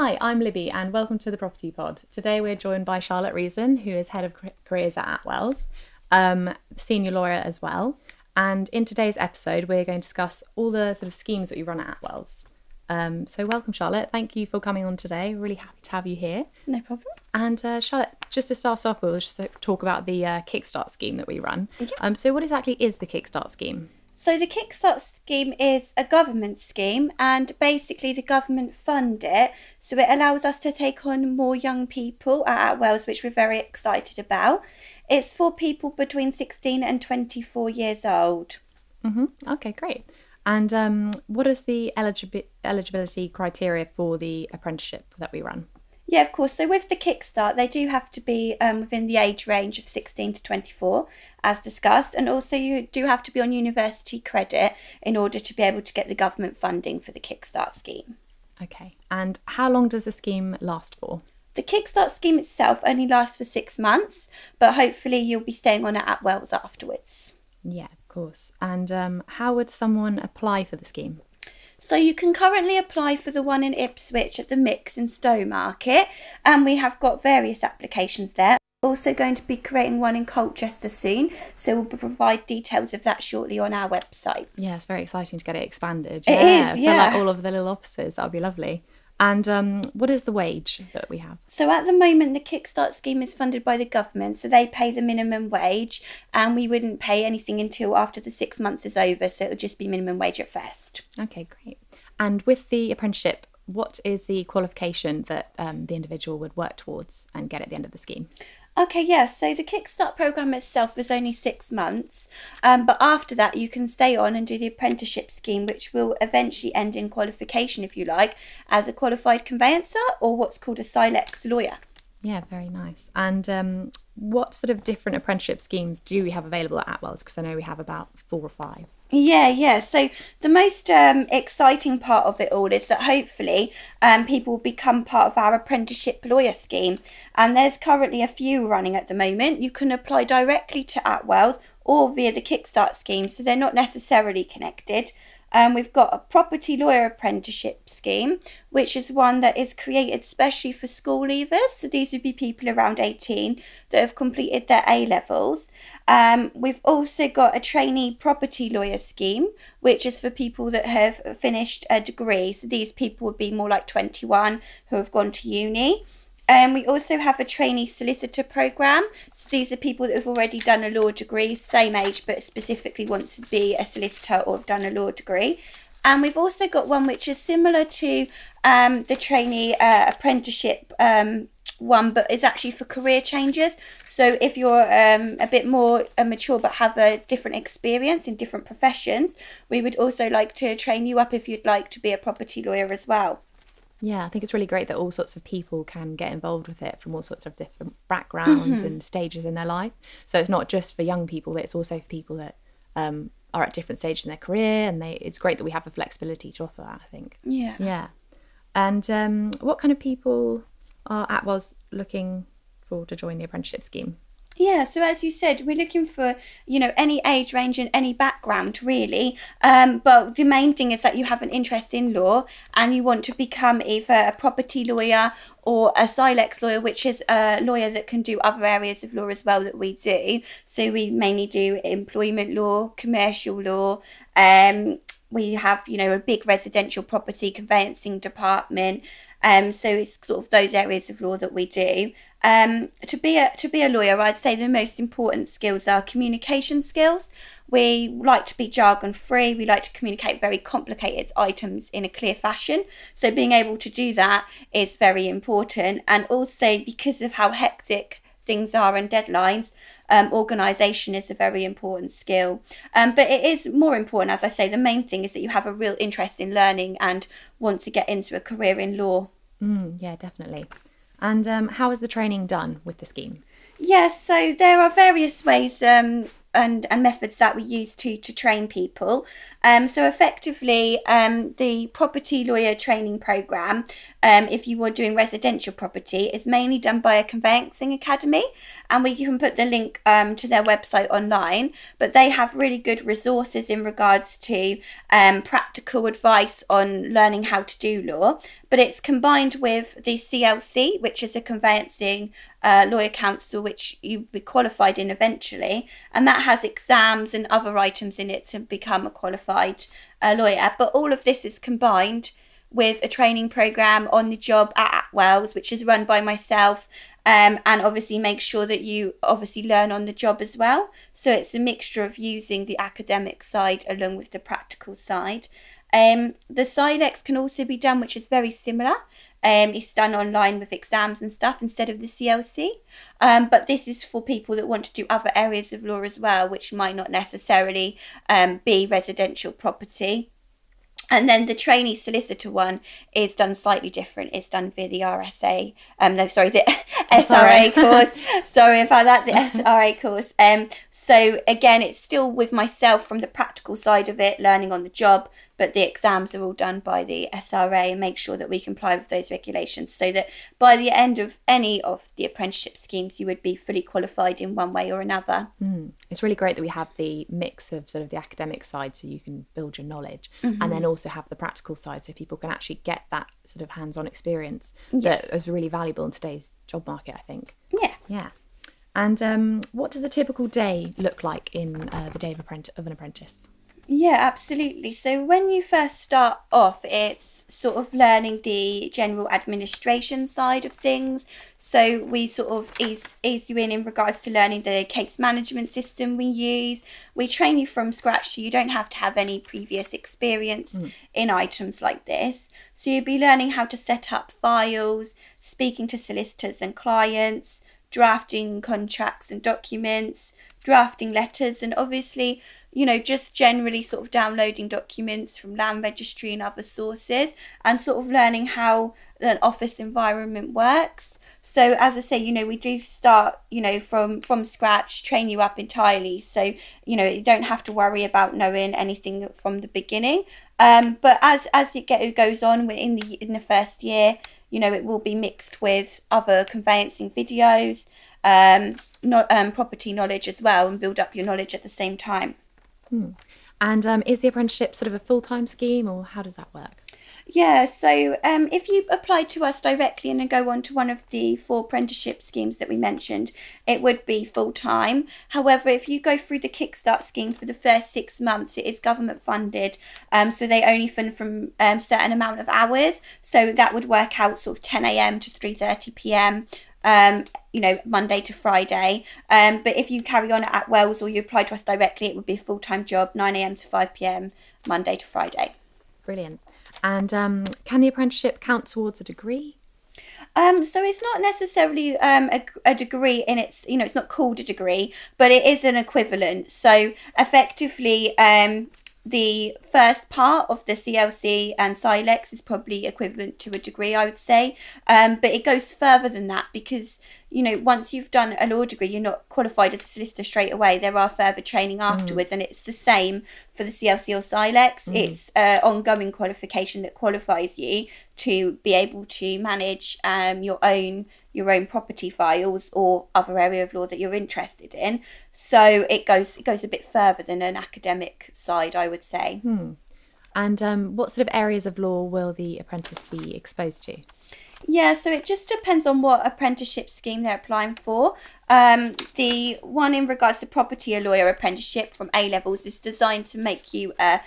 Hi, I'm Libby and welcome to the Property Pod. Today we're joined by Charlotte Reason, who is Head of Careers at Attwells, senior lawyer as well. And in today's episode, we're going to discuss all the sort of schemes that we run at Attwells. So welcome, Charlotte. Thank you for coming on today. Really happy to have you here. No problem. And Charlotte, just to start off, we'll just talk about the Kickstart scheme that we run. Yeah. So what exactly is the Kickstart scheme? So the Kickstart scheme is a government scheme, and basically the government fund it. So it allows us to take on more young people at Attwells, which we're very excited about. It's for people between 16 and 24 years old. Okay, great. And what is the eligibility criteria for the apprenticeship that we run? Yeah, of course. So with the Kickstart, they do have to be within the age range of 16 to 24, as discussed. And also you do have to be on university credit in order to be able to get the government funding for the Kickstart scheme. Okay. And how long does the scheme last for? The Kickstart scheme itself only lasts for 6 months, but hopefully you'll be staying on at Attwells afterwards. Yeah, of course. And how would someone apply for the scheme? So you can currently apply for the one in Ipswich at the Mix in Stowmarket, and we have got various applications there. Also going to be creating one in Colchester soon, so we'll provide details of that shortly on our website. Yeah, it's very exciting to get it expanded. It is, yeah. For like all of the little offices, that would be lovely. And what is the wage that we have? So at the moment, the Kickstart scheme is funded by the government, so they pay the minimum wage, and we wouldn't pay anything until after the 6 months is over, so it would just be minimum wage at first. Okay, great. And with the apprenticeship, what is the qualification that the individual would work towards and get at the end of the scheme? Okay, yeah, so the Kickstart programme itself is only 6 months, but after that you can stay on and do the apprenticeship scheme, which will eventually end in qualification, if you like, as a qualified conveyancer or what's called a Silex lawyer. Yeah, very nice. And what sort of different apprenticeship schemes do we have available at Attwells? Because I know we have about 4 or 5. Yeah. So the most exciting part of it all is that hopefully people will become part of our apprenticeship lawyer scheme. And there's currently a few running at the moment. You can apply directly to Attwells or via the Kickstart scheme, so they're not necessarily connected. We've got a property lawyer apprenticeship scheme, which is one that is created specially for school leavers. So these would be people around 18 that have completed their A-levels. We've also got a trainee property lawyer scheme, which is for people that have finished a degree. So these people would be more like 21 who have gone to uni. We also have a trainee solicitor programme. So these are people that have already done a law degree, same age, but specifically want to be a solicitor or have done a law degree. And we've also got one which is similar to the trainee apprenticeship one, but it's actually for career changers. So if you're a bit more mature but have a different experience in different professions, we would also like to train you up if you'd like to be a property lawyer as well. Yeah, I think it's really great that all sorts of people can get involved with it from all sorts of different backgrounds and stages in their life. So it's not just for young people, but it's also for people that are at different stages in their career, and it's great that we have the flexibility to offer that, I think. Yeah. And what kind of people are Attwells looking for to join the apprenticeship scheme? Yeah, so as you said, we're looking for, any age range and any background, really. But the main thing is that you have an interest in law and you want to become either a property lawyer or a Silex lawyer, which is a lawyer that can do other areas of law as well that we do. So we mainly do employment law, commercial law. We have, a big residential property conveyancing department. So it's sort of those areas of law that we do. To be a lawyer, I'd say the most important skills are communication skills. We like to be jargon free. We like to communicate very complicated items in a clear fashion. So being able to do that is very important. And also because of how hectic things are and deadlines, organisation is a very important skill. But it is more important, as I say, the main thing is that you have a real interest in learning and want to get into a career in law. Yeah, definitely. And how is the training done with the scheme? Yes, so there are various ways and methods that we use to train people. So effectively, the property lawyer training program, if you were doing residential property, is mainly done by a conveyancing academy, and we can put the link to their website online. But they have really good resources in regards to practical advice on learning how to do law. But it's combined with the CLC, which is a conveyancing lawyer council, which you'll be qualified in eventually, and that has exams and other items in it to become a qualified lawyer. But all of this is combined with a training program on the job at Attwells, which is run by myself, and obviously make sure that you obviously learn on the job as well. So it's a mixture of using the academic side along with the practical side. The SILEX can also be done, which is very similar. It's done online with exams and stuff instead of the CLC. But this is for people that want to do other areas of law as well, which might not necessarily be residential property. And then the trainee solicitor one is done slightly different. It's done via the the SRA course. Sorry about that, the SRA course. So again, it's still with myself from the practical side of it, learning on the job, but the exams are all done by the SRA and make sure that we comply with those regulations so that by the end of any of the apprenticeship schemes, you would be fully qualified in one way or another. It's really great that we have the mix of sort of the academic side so you can build your knowledge, and then also have the practical side so people can actually get that sort of hands-on experience that is really valuable in today's job market, I think. Yeah. And what does a typical day look like in the day of an apprentice? Yeah, absolutely. So when you first start off, it's sort of learning the general administration side of things. So we sort of ease you in regards to learning the case management system we use. We train you from scratch, so you don't have to have any previous experience in items like this. So you'll be learning how to set up files, speaking to solicitors and clients, drafting contracts and documents, drafting letters, and obviously, just generally sort of downloading documents from land registry and other sources, and sort of learning how an office environment works. So as I say, we do start, from scratch, train you up entirely. So, you don't have to worry about knowing anything from the beginning. But as it goes on in the first year, it will be mixed with other conveyancing videos, property knowledge as well, and build up your knowledge at the same time. And is the apprenticeship sort of a full-time scheme, or how does that work? Yeah, so if you apply to us directly and then go on to one of the 4 apprenticeship schemes that we mentioned, it would be full-time. However, if you go through the Kickstart scheme for the first 6 months, it is government funded, so they only fund from certain amount of hours. So that would work out sort of 10 a.m. to 3:30 p.m. Monday to Friday. But if you carry on at Attwells or you apply to us directly, it would be a full-time job, 9 a.m. to 5 p.m. Monday to Friday. Brilliant. And can the apprenticeship count towards a degree? So it's not necessarily a degree in its, it's not called a degree, but it is an equivalent. So effectively, the first part of the CLC and SILEX is probably equivalent to a degree, I would say. But it goes further than that because, once you've done a law degree, you're not qualified as a solicitor straight away. There are further training afterwards, and it's the same for the CLC or SILEX. It's ongoing qualification that qualifies you to be able to manage your own property files or other area of law that you're interested in. So it goes a bit further than an academic side, I would say. And what sort of areas of law will the apprentice be exposed to? Yeah, so it just depends on what apprenticeship scheme they're applying for. The one in regards to property lawyer apprenticeship from A-levels is designed to make you a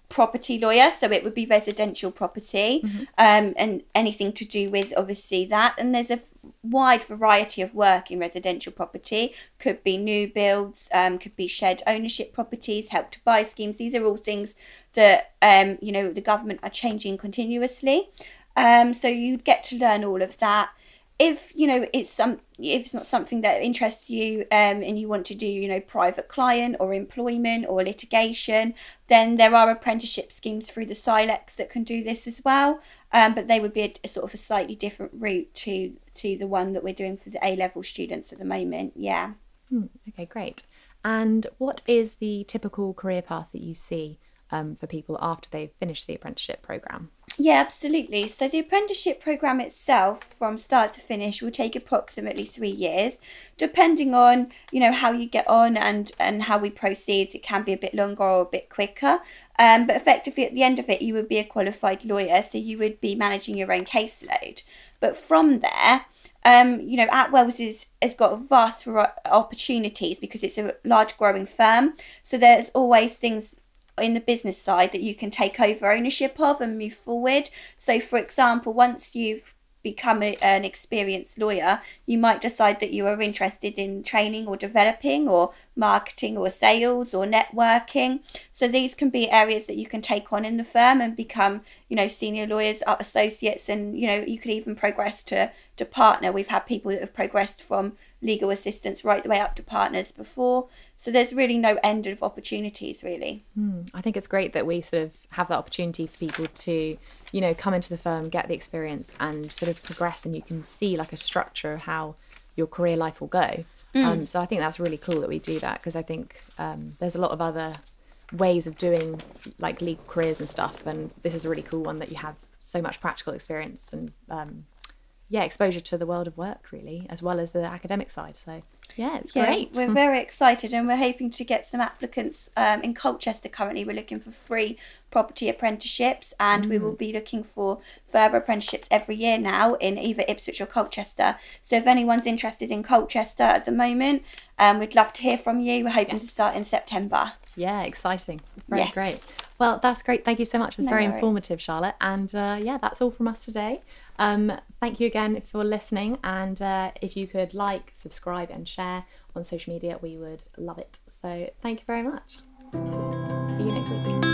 property lawyer, so it would be residential property, and anything to do with obviously that. And there's a wide variety of work in residential property. Could be new builds, could be shared ownership properties, help to buy schemes. These are all things that the government are changing continuously. So you'd get to learn all of that. If it's not something that interests you, and you want to do private client or employment or litigation, then there are apprenticeship schemes through the SILEX that can do this as well. But they would be a sort of a slightly different route to the one that we're doing for the A-level students at the moment. Okay, great. And what is the typical career path that you see for people after they've finished the apprenticeship programme? Yeah, absolutely. So the apprenticeship programme itself, from start to finish, will take approximately 3 years. Depending on, how you get on and how we proceed, it can be a bit longer or a bit quicker. But effectively, at the end of it, you would be a qualified lawyer, so you would be managing your own caseload. But from there, Attwells has got vast opportunities because it's a large growing firm. So there's always things in the business side that you can take over ownership of and move forward. So, for example, once you've become an experienced lawyer, you might decide that you are interested in training or developing or marketing or sales or networking. So these can be areas that you can take on in the firm and become, senior lawyers, associates, and, you could even progress to partner. We've had people that have progressed from legal assistants right the way up to partners before. So there's really no end of opportunities, really. I think it's great that we sort of have that opportunity for people to, come into the firm, get the experience and sort of progress, and you can see like a structure of how your career life will go. So I think that's really cool that we do that, because I think there's a lot of other ways of doing like legal careers and stuff, and this is a really cool one that you have so much practical experience and exposure to the world of work, really, as well as the academic side. So it's great. We're very excited, and we're hoping to get some applicants in Colchester. Currently we're looking for free property apprenticeships, and we will be looking for further apprenticeships every year now in either Ipswich or Colchester. So if anyone's interested in Colchester at the moment, we'd love to hear from you. We're hoping to start in September. Yeah, exciting. Very great. Well, that's great. Thank you so much. It's very informative, Charlotte. And that's all from us today. Thank you again for listening, and if you could like, subscribe and share on social media, we would love it. So thank you very much. See you next week.